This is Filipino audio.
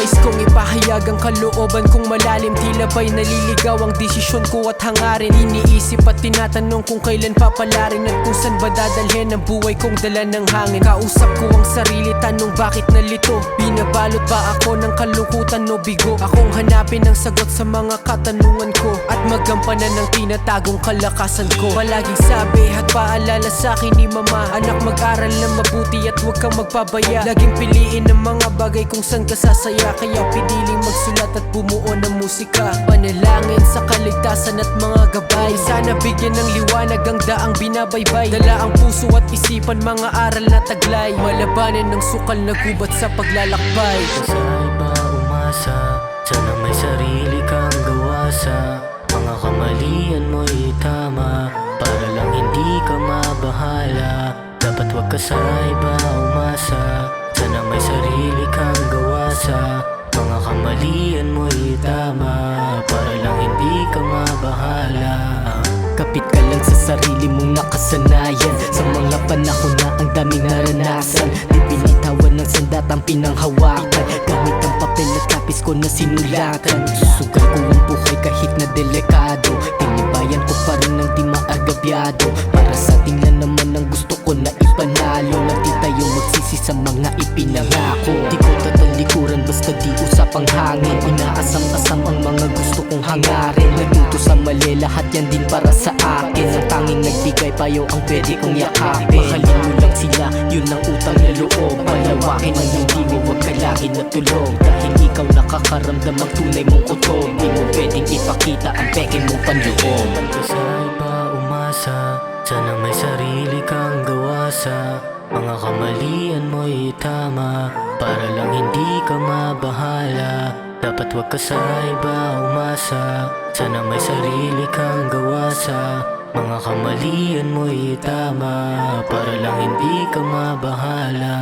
Nais kong ipahayag ang kalooban kong malalim. Tila ba'y naliligaw ang desisyon ko at hangarin. Iniisip at tinatanong kung kailan papalarin at kung saan ba dadalhin ang buhay kong dala ng hangin. Kausap ko ang sarili, tanong bakit nalito. Binabalot ba ako ng kalungkutan o bigo? Akong hanapin ang sagot sa mga katanungan ko at magampanan ng tinatagong kalakasan ko. Palaging sabi at paalala sa akin ni mama, anak, mag-aral na mabuti at huwag kang magpabaya. Laging piliin ang mga bagay kung saan ka sasaya, kaya piniling magsulat at bumuo ng musika. Panalangin sa kaligtasan at mga gabay, sana bigyan ng liwanag ang daang binabaybay. Dala ang puso at isipan, mga aral na taglay, malabanan ng sukal na gubat sa paglalakbay. Sa iba umasa, sana may sarili kang gawa sa mga kamalian mo itama, para lang hindi ka mabahala. Dapat wag ka sa iba umasa, sana may sarili kang gawa sa mga kamalian mo itama, para lang hindi ka mabahala. Kapit ka lang sa sarili mong nakasanayan, sa mga panahon na ang daming naranasan. Di binitawan ng sandatang pinanghawakan, gamit ang papel at tapis ko na sinulatan. Susugal ko ang buhay kahit na delikado, tinibayan ko pa rin ng di maagabyado. Para sa ating na naman ang gusto ko na ipanalo, na di tayo magsisi sa mga ipinangako. Di ko tatalikuran basta di usapang hangin, inaasam-asam ang mga gusto kong hangarin. Natuto sa mali, lahat yan din para sa akin. Ang tanging nagbigay payo ang pwede kong yakapin. Mahalin mo lang sila, yun ang utang na loob. Palawakin ang hindi mo, wag ka lagi natulog. Dahil ikaw nakakaramdam ang tunay mong kutob, di mo pwedeng ipakita ang peke mong panloob. Sa iba umasa, sana may sarili kang gawa sa mga kamalian mo itama, para lang hindi ka mabahala. Dapat wag ka sa iba umasa, sana may sarili kang gawa sa mga kamalian mo itama, para lang hindi ka mabahala.